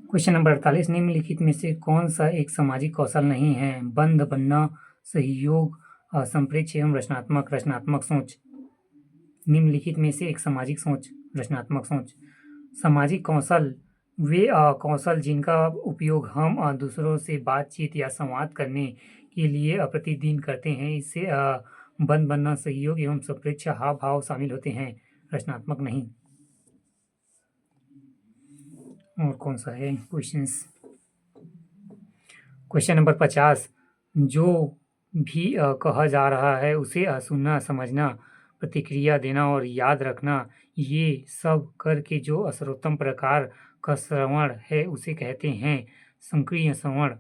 Question number 48, निम्नलिखित में से कौन सा एक सामाजिक कौशल नहीं है? बंध बनना, सहयोग, संप्रेक्ष एवं रचनात्मक रचनात्मक सोच। निम्नलिखित में से एक सामाजिक सोच, रचनात्मक सोच। सामाजिक कौशल वे कौशल जिनका उपयोग हम दूसरों से बातचीत या संवाद करने के लिए प्रतिदिन करते हैं। इससे बंध बनना, सहयोग एवं संप्रेक्ष हाव भाव शामिल होते हैं, रचनात्मक नहीं। और कौन सा है क्वेश्चंस? क्वेश्चन नंबर 50, जो भी कहा जा रहा है उसे सुनना, समझना, प्रतिक्रिया देना और याद रखना, ये सब करके जो सर्वोत्तम प्रकार का श्रवण है उसे कहते हैं सक्रिय श्रवण।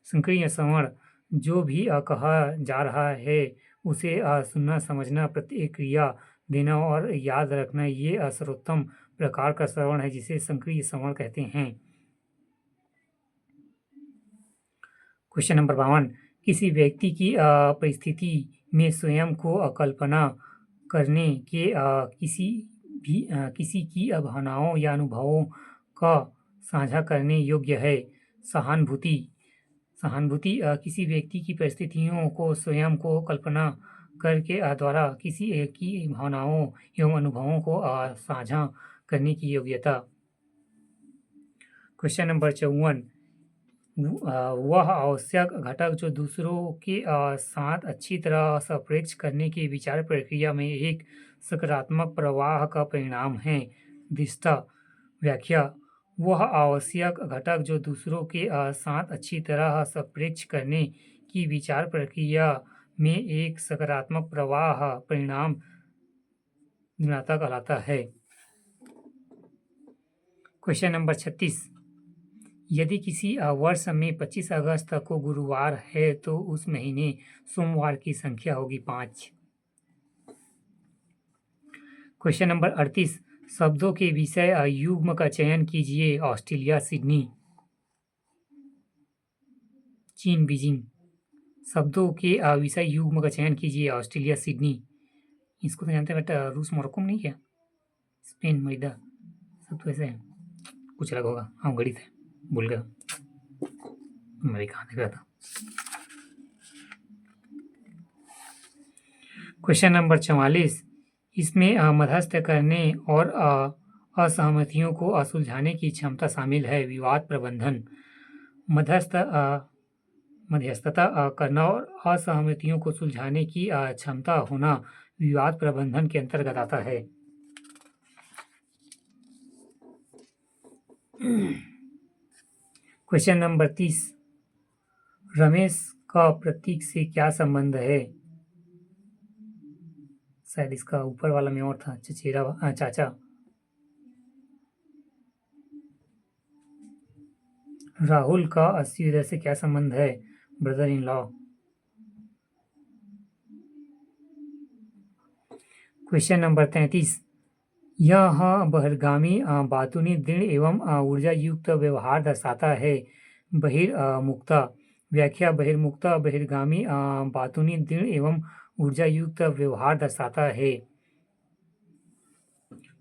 सक्रिय श्रवण, जो भी कहा जा रहा है उसे सुनना, समझना, प्रतिक्रिया देना और याद रखना, ये सर्वोत्तम प्रकार का श्रवण है जिसे सक्रिय श्रवण कहते हैं। क्वेश्चन नंबर 52, किसी व्यक्ति की परिस्थिति में स्वयं को कल्पना करने के किसी की भावनाओं या अनुभवों का साझा करने योग्य है। सहानुभूति। सहानुभूति किसी व्यक्ति की परिस्थितियों को स्वयं को कल्पना करके द्वारा किसी एक की भावनाओं एवं अनुभवों को साझा करने की योग्यता। क्वेश्चन नंबर 54, वह आवश्यक घटक जो दूसरों के साथ अच्छी तरह संप्रेक्ष करने की विचार प्रक्रिया में एक सकारात्मक प्रवाह का परिणाम है। दृष्टा। व्याख्या, वह आवश्यक घटक जो दूसरों के साथ अच्छी तरह संप्रेक्ष करने की विचार प्रक्रिया में एक सकारात्मक प्रवाह परिणाम निर्माता कहलाता है। क्वेश्चन नंबर 36, यदि किसी वर्ष में 25 अगस्त को गुरुवार है तो उस महीने सोमवार की संख्या होगी 5। क्वेश्चन नंबर 38, शब्दों के विषय युग्म का चयन कीजिए। ऑस्ट्रेलिया सिडनी, चीन बीजिंग। शब्दों के विषय युग्म का चयन कीजिए। Australia Sydney. इसको तो जानते हैं बट रूस मोरक्को में नहीं क्या? स्पेन मैदा, सब तो ऐसे है, कुछ अलग होगा। हाँ गणित है, भूल गया, मैं कहाँ देख रहा था। क्वेश्चन नंबर 44, इसमें मध्यस्थ करने और असहमतियों को सुलझाने की क्षमता शामिल है। विवाद प्रबंधन। मध्यस्थता करना और असहमतियों को सुलझाने की क्षमता होना विवाद प्रबंधन के अंतर्गत आता है। क्वेश्चन नंबर 30, रमेश का प्रतीक से क्या संबंध है? शायद इसका ऊपर वाला में और था, चचेरा चाचा। राहुल का अस्सी से क्या संबंध है? Brother in law. Question number 33, यह बहिर्गामी बातूनी दृढ़ एवं ऊर्जा युक्त व्यवहार दर्शाता है। बहिर्मुखता। व्याख्या, बहिर्मुखता बहिर्गामी बातूनी दृढ़ एवं ऊर्जा युक्त व्यवहार दर्शाता है।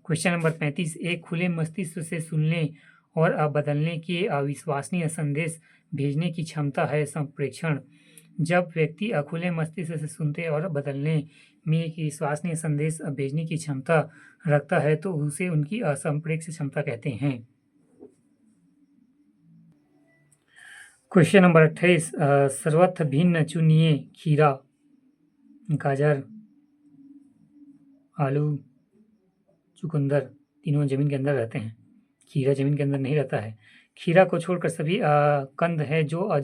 क्वेश्चन नंबर 35, एक खुले मस्तिष्क से सुनने और बदलने के अविश्वसनीय संदेश भेजने की क्षमता है संप्रेषण। जब व्यक्ति खुले मस्तिष्क से सुनते और बदलने में एक विश्वसनीय संदेश भेजने की क्षमता रखता है तो उसे उनकी संप्रेक्ष क्षमता कहते हैं। क्वेश्चन नंबर 28, सर्वत्र भिन्न चुनिए। खीरा, गाजर, आलू, चुकंदर, तीनों जमीन के अंदर रहते हैं। खीरा जमीन के अंदर नहीं रहता है। खीरा को छोड़कर सभी कंद है जो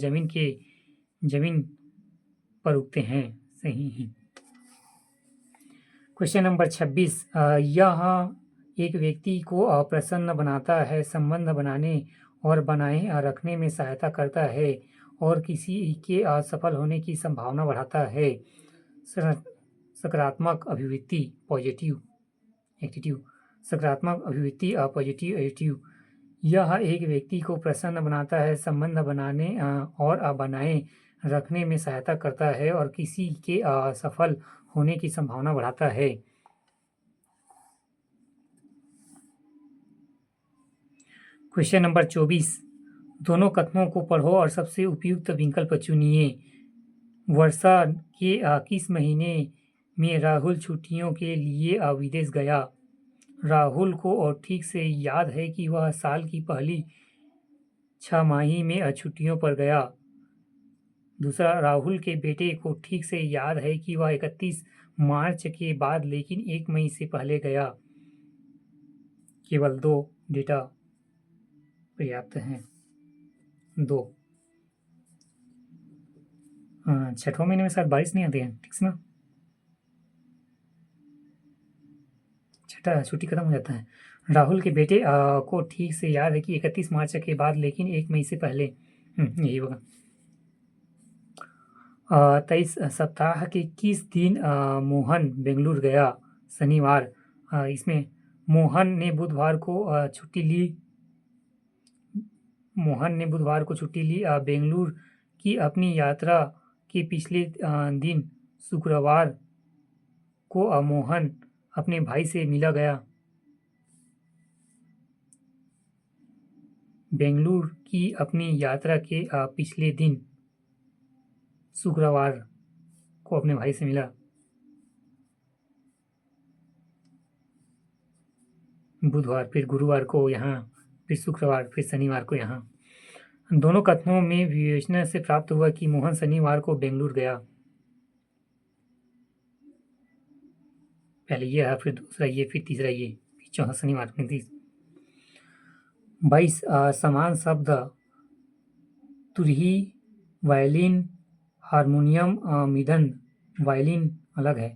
जमीन पर उगते हैं। सही ही। क्वेश्चन नंबर 26, यह एक व्यक्ति को प्रसन्न बनाता है, संबंध बनाने और बनाए रखने में सहायता करता है और किसी के सफल होने की संभावना बढ़ाता है। सकारात्मक अभिव्यक्ति, पॉजिटिव एटीट्यूड। सकारात्मक अभिव्यक्ति, पॉजिटिव एटीट्यूड। यह एक व्यक्ति को प्रसन्न बनाता है, संबंध बनाने और बनाए रखने में सहायता करता है और किसी के सफल होने की संभावना बढ़ाता है। क्वेश्चन नंबर 24, दोनों कथनों को पढ़ो और सबसे उपयुक्त विकल्प चुनिए। वर्षा के किस महीने में राहुल छुट्टियों के लिए विदेश गया? राहुल को और ठीक से याद है कि वह साल की पहली 6 माही में छुट्टियों पर गया। दूसरा, राहुल के बेटे को ठीक से याद है कि वह 31 मार्च के बाद लेकिन 1 मई से पहले गया। केवल 2 डेटा पर्याप्त हैं। 2 छठवां महीने में शायद बारिश नहीं आती है, ठीक से ना? छठा छुट्टी खत्म हो जाता है। राहुल के बेटे को ठीक से याद है कि 31 मार्च के बाद लेकिन 1 मई से पहले। यही होगा। 23 सप्ताह के किस दिन मोहन बेंगलुरु गया? शनिवार। इसमें मोहन ने बुधवार को छुट्टी ली। बेंगलुरु की अपनी यात्रा के पिछले दिन शुक्रवार को मोहन अपने भाई से मिला गया। बेंगलुरु की अपनी यात्रा के पिछले दिन शुक्रवार को अपने भाई से मिला। बुधवार, फिर गुरुवार को यहाँ, फिर शुक्रवार, फिर शनिवार को यहाँ। दोनों कथनों में विवेचना से प्राप्त हुआ कि मोहन शनिवार को बेंगलुरु गया। पहले ये है, फिर दूसरा ये, फिर तीसरा ये, फिर चौथा शनिवार में 22 समान शब्द तुरही, वायलिन, हारमोनियम, मृदंग। वायलिन अलग है,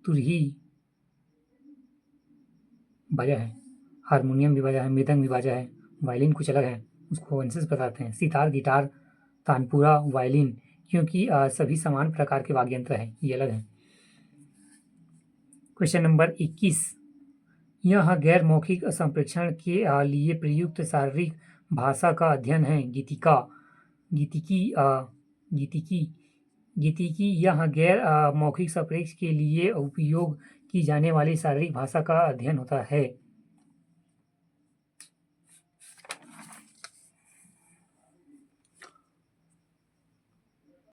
तुरही बाजा है, हारमोनियम भी बाजा है, मृदंग भी बाजा है, वायलिन कुछ अलग है, उसको वंशज बताते हैं। सितार, गिटार, तानपुरा, वायलिन, क्योंकि सभी समान प्रकार के वाद्य यंत्र हैं, ये अलग है। क्वेश्चन नंबर 21, यह गैर मौखिक संप्रेषण के लिए प्रयुक्त शारीरिक भाषा का अध्ययन है। गीतिका, गीतिकी यह गैर मौखिक संप्रेषण के लिए उपयोग की जाने वाली शारीरिक भाषा का अध्ययन होता है।